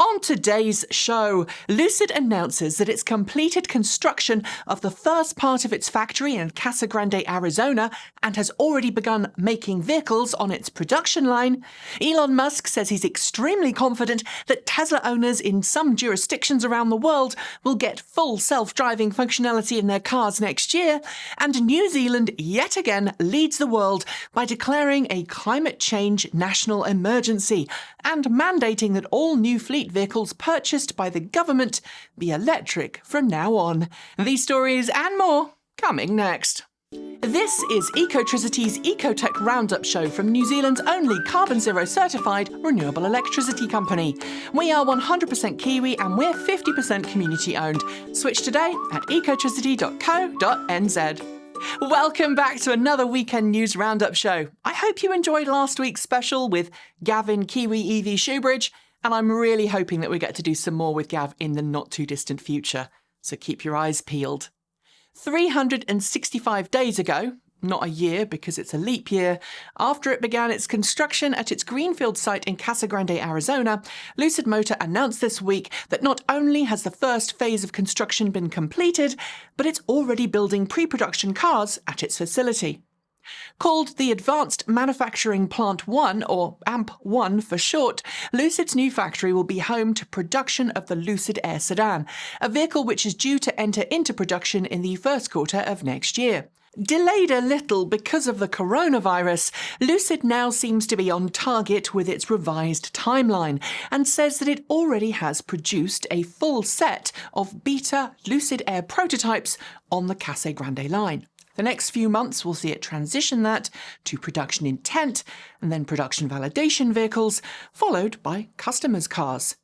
On today's show, Lucid announces that it's completed construction of the first part of its factory in Casa Grande, Arizona, and has already begun making vehicles on its production line. Elon Musk says he's extremely confident that Tesla owners in some jurisdictions around the world will get full self-driving functionality in their cars next year. And New Zealand yet again leads the world by declaring a climate change national emergency and mandating that all new fleet vehicles purchased by the government be electric from now on. These stories and more coming next. This is Ecotricity's Ecotech Roundup show from New Zealand's only carbon zero certified renewable electricity company. We are 100% Kiwi and we're 50% community owned. Switch today at ecotricity.co.nz. Welcome back to another weekend news roundup show. I hope you enjoyed last week's special with Gavin Kiwi EV Shoebridge, and I'm really hoping that we get to do some more with Gav in the not too distant future. So keep your eyes peeled. 365 days ago, not a year because it's a leap year, after it began its construction at its greenfield site in Casa Grande, Arizona, Lucid Motor announced this week that not only has the first phase of construction been completed, but it's already building pre-production cars at its facility. Called the Advanced Manufacturing Plant 1, or AMP1 for short, Lucid's new factory will be home to production of the Lucid Air sedan, a vehicle which is due to enter into production in the first quarter of next year. Delayed a little because of the coronavirus, Lucid now seems to be on target with its revised timeline and says that it already has produced a full set of beta Lucid Air prototypes on the Casa Grande line. The next few months will see it transition that to production intent and then production validation vehicles, followed by customers' cars.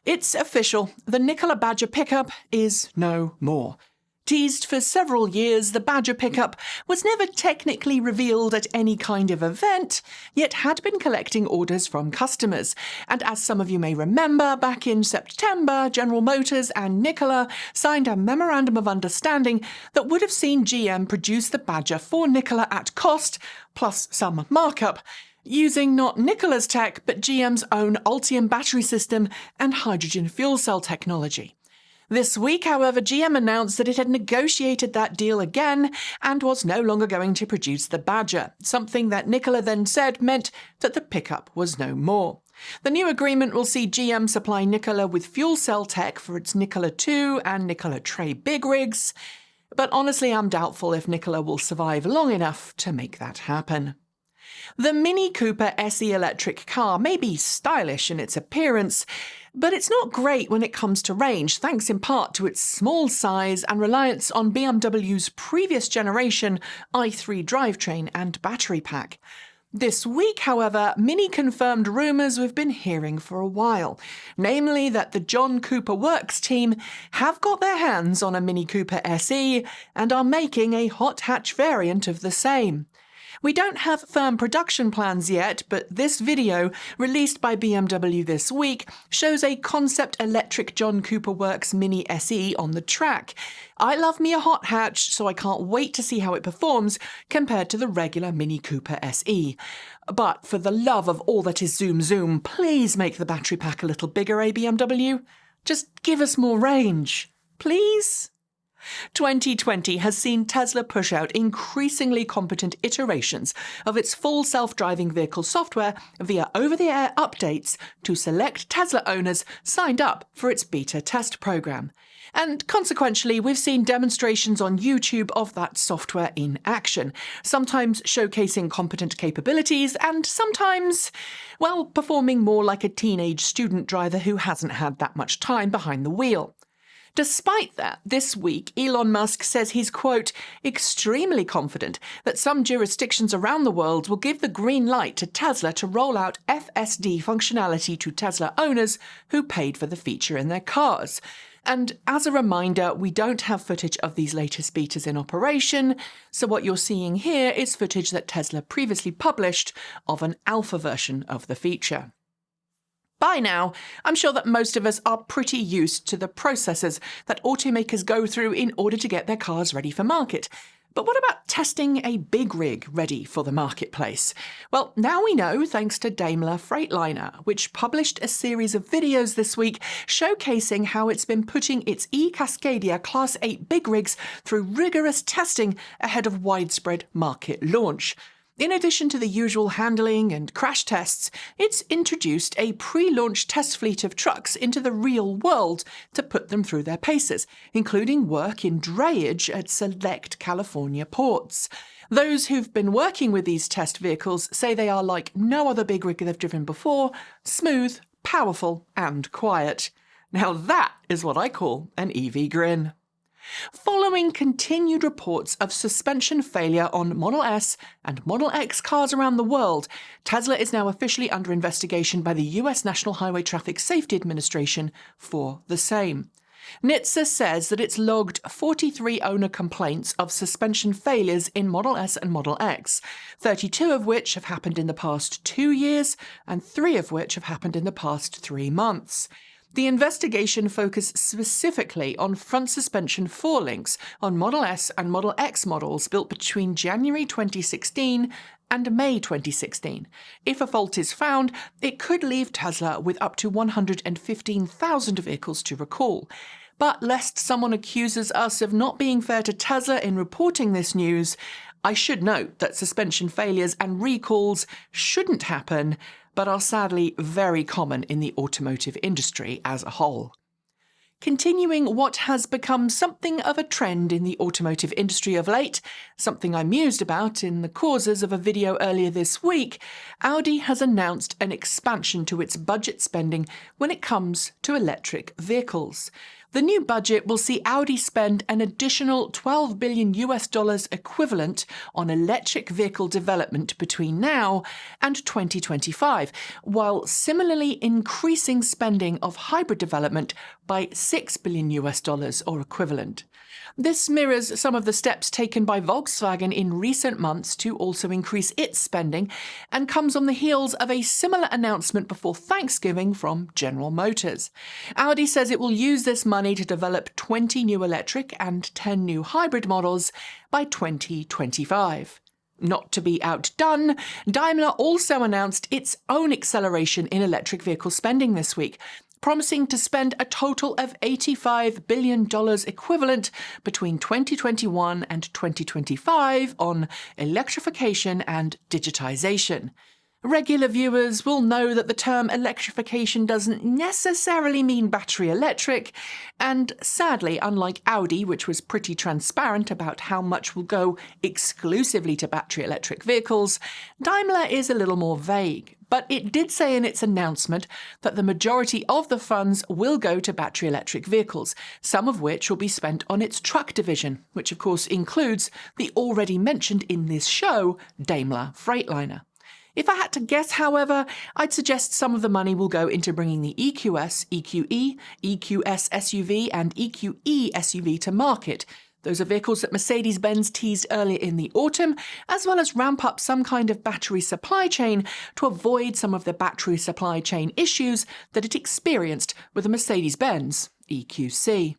It's official, the Nikola Badger pickup is no more. Teased for several years, the Badger pickup was never technically revealed at any kind of event, yet had been collecting orders from customers. And as some of you may remember, back in September, General Motors and Nikola signed a memorandum of understanding that would have seen GM produce the Badger for Nikola at cost, plus some markup, using not Nikola's tech, but GM's own Ultium battery system and hydrogen fuel cell technology. This week, however, GM announced that it had negotiated that deal again and was no longer going to produce the Badger, something that Nikola then said meant that the pickup was no more. The new agreement will see GM supply Nikola with fuel cell tech for its Nikola 2 and Nikola Tre big rigs, but honestly I'm doubtful if Nikola will survive long enough to make that happen. The Mini Cooper SE electric car may be stylish in its appearance, but it's not great when it comes to range, thanks in part to its small size and reliance on BMW's previous generation i3 drivetrain and battery pack. This week, however, Mini confirmed rumours we've been hearing for a while, namely that the John Cooper Works team have got their hands on a Mini Cooper SE and are making a hot hatch variant of the same. We don't have firm production plans yet, but this video, released by BMW this week, shows a concept electric John Cooper Works Mini SE on the track. I love me a hot hatch, so I can't wait to see how it performs compared to the regular Mini Cooper SE. But for the love of all that is zoom zoom, please make the battery pack a little bigger, BMW. Just give us more range, please? 2020 has seen Tesla push out increasingly competent iterations of its full self-driving vehicle software via over-the-air updates to select Tesla owners signed up for its beta test program. And consequentially, we've seen demonstrations on YouTube of that software in action, sometimes showcasing competent capabilities and sometimes, well, performing more like a teenage student driver who hasn't had that much time behind the wheel. Despite that, this week, Elon Musk says he's, quote, extremely confident that some jurisdictions around the world will give the green light to Tesla to roll out FSD functionality to Tesla owners who paid for the feature in their cars. And as a reminder, we don't have footage of these latest betas in operation, so what you're seeing here is footage that Tesla previously published of an alpha version of the feature. By now, I'm sure that most of us are pretty used to the processes that automakers go through in order to get their cars ready for market. But what about testing a big rig ready for the marketplace? Well, now we know thanks to Daimler Freightliner, which published a series of videos this week showcasing how it's been putting its e-Cascadia Class 8 big rigs through rigorous testing ahead of widespread market launch. In addition to the usual handling and crash tests, it's introduced a pre-launch test fleet of trucks into the real world to put them through their paces, including work in drayage at select California ports. Those who've been working with these test vehicles say they are like no other big rig they've driven before: smooth, powerful, and quiet. Now that is what I call an EV grin. Following continued reports of suspension failure on Model S and Model X cars around the world, Tesla is now officially under investigation by the US National Highway Traffic Safety Administration for the same. NHTSA says that it's logged 43 owner complaints of suspension failures in Model S and Model X, 32 of which have happened in the past 2 years and 3 of which have happened in the past 3 months. The investigation focused specifically on front suspension forelinks on Model S and Model X models built between January 2016 and May 2016. If a fault is found, it could leave Tesla with up to 115,000 vehicles to recall. But lest someone accuses us of not being fair to Tesla in reporting this news, I should note that suspension failures and recalls shouldn't happen, but are sadly very common in the automotive industry as a whole. Continuing what has become something of a trend in the automotive industry of late, something I mused about in the causes of a video earlier this week, Audi has announced an expansion to its budget spending when it comes to electric vehicles. The new budget will see Audi spend an additional $12 billion equivalent on electric vehicle development between now and 2025, while similarly increasing spending of hybrid development by $6 billion or equivalent. This mirrors some of the steps taken by Volkswagen in recent months to also increase its spending, and comes on the heels of a similar announcement before Thanksgiving from General Motors. Audi says it will use this money to develop 20 new electric and 10 new hybrid models by 2025. Not to be outdone, Daimler also announced its own acceleration in electric vehicle spending this week, promising to spend a total of $85 billion equivalent between 2021 and 2025 on electrification and digitization. Regular viewers will know that the term electrification doesn't necessarily mean battery electric, and sadly, unlike Audi, which was pretty transparent about how much will go exclusively to battery electric vehicles, Daimler is a little more vague. But it did say in its announcement that the majority of the funds will go to battery electric vehicles, some of which will be spent on its truck division, which of course includes the already mentioned in this show, Daimler Freightliner. If I had to guess, however, I'd suggest some of the money will go into bringing the EQS, EQE, EQS SUV and EQE SUV to market. Those are vehicles that Mercedes-Benz teased earlier in the autumn, as well as ramp up some kind of battery supply chain to avoid some of the battery supply chain issues that it experienced with the Mercedes-Benz EQC.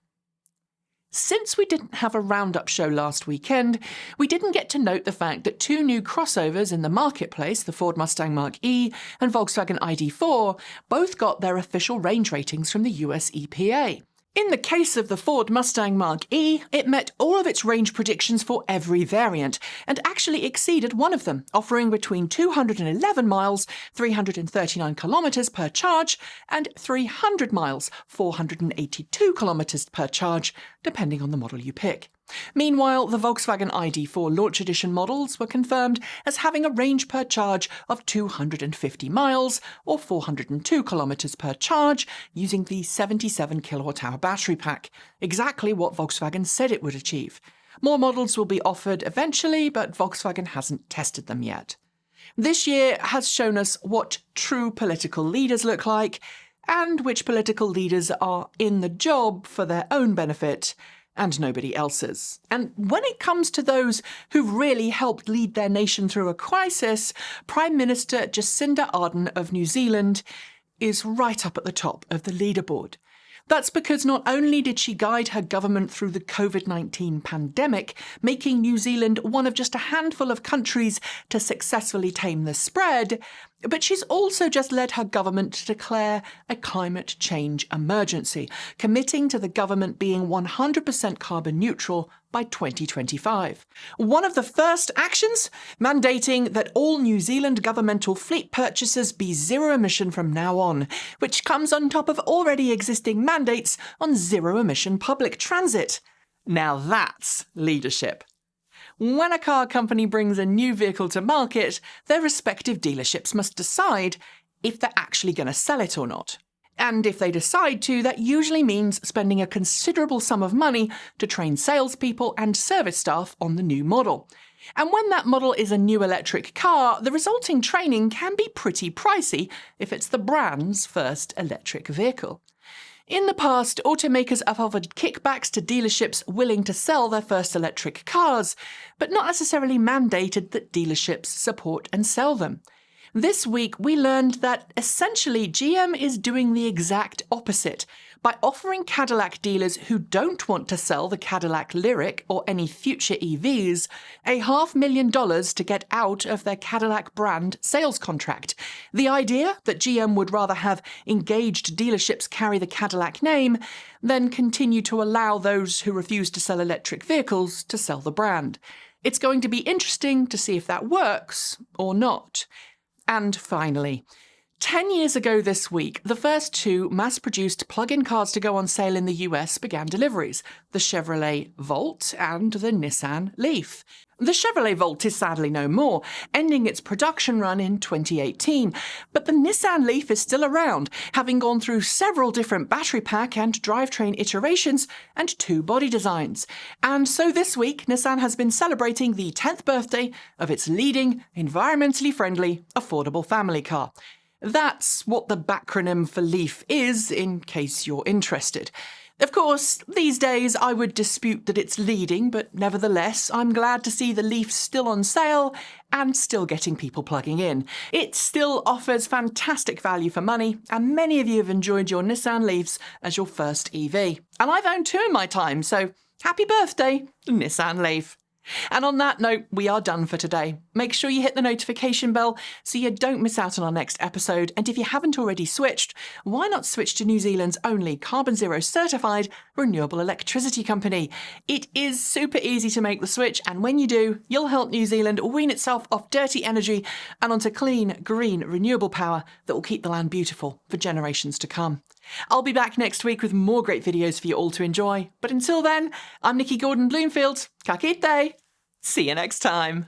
Since we didn't have a roundup show last weekend, we didn't get to note the fact that 2 new crossovers in the marketplace, the Ford Mustang Mach E and Volkswagen ID4, both got their official range ratings from the US EPA. In the case of the Ford Mustang Mach E, it met all of its range predictions for every variant, and actually exceeded one of them, offering between 211 miles, 339 kilometers per charge, and 300 miles, 482 kilometers per charge, depending on the model you pick. Meanwhile, the Volkswagen ID4 Launch Edition models were confirmed as having a range per charge of 250 miles, or 402 kilometers per charge, using the 77 kilowatt-hour battery pack, exactly what Volkswagen said it would achieve. More models will be offered eventually, but Volkswagen hasn't tested them yet. This year has shown us what true political leaders look like, and which political leaders are in the job for their own benefit and nobody else's. And when it comes to those who've really helped lead their nation through a crisis, Prime Minister Jacinda Ardern of New Zealand is right up at the top of the leaderboard. That's because not only did she guide her government through the COVID-19 pandemic, making New Zealand one of just a handful of countries to successfully tame the spread, but she's also just led her government to declare a climate change emergency, committing to the government being 100% carbon neutral by 2025. One of the first actions, mandating that all New Zealand governmental fleet purchases be zero emission from now on, which comes on top of already existing mandates on zero emission public transit. Now that's leadership. When a car company brings a new vehicle to market, their respective dealerships must decide if they're actually going to sell it or not. And if they decide to, that usually means spending a considerable sum of money to train salespeople and service staff on the new model. And when that model is a new electric car, the resulting training can be pretty pricey if it's the brand's first electric vehicle. In the past, automakers have offered kickbacks to dealerships willing to sell their first electric cars, but not necessarily mandated that dealerships support and sell them. This week, we learned that essentially GM is doing the exact opposite by offering Cadillac dealers who don't want to sell the Cadillac Lyriq or any future EVs $500,000 to get out of their Cadillac brand sales contract. The idea that GM would rather have engaged dealerships carry the Cadillac name than continue to allow those who refuse to sell electric vehicles to sell the brand. It's going to be interesting to see if that works or not. And finally, 10 years ago this week, the first two mass-produced plug-in cars to go on sale in the US began deliveries, the Chevrolet Volt and the Nissan LEAF. The Chevrolet Volt is sadly no more, ending its production run in 2018, but the Nissan LEAF is still around, having gone through several different battery pack and drivetrain iterations and 2 body designs. And so this week, Nissan has been celebrating the 10th birthday of its leading, environmentally friendly, affordable family car. That's what the backronym for LEAF is, in case you're interested. Of course, these days I would dispute that it's leading, but nevertheless, I'm glad to see the LEAF still on sale and still getting people plugging in. It still offers fantastic value for money, and many of you have enjoyed your Nissan LEAFs as your first EV. And I've owned 2 in my time, so happy birthday, Nissan LEAF. And on that note, we are done for today. Make sure you hit the notification bell so you don't miss out on our next episode. And if you haven't already switched, why not switch to New Zealand's only carbon zero certified renewable electricity company? It is super easy to make the switch, and when you do, you'll help New Zealand wean itself off dirty energy and onto clean, green, renewable power that will keep the land beautiful for generations to come. I'll be back next week with more great videos for you all to enjoy. But until then, I'm Nikki Gordon-Bloomfield. Ka kite! See you next time.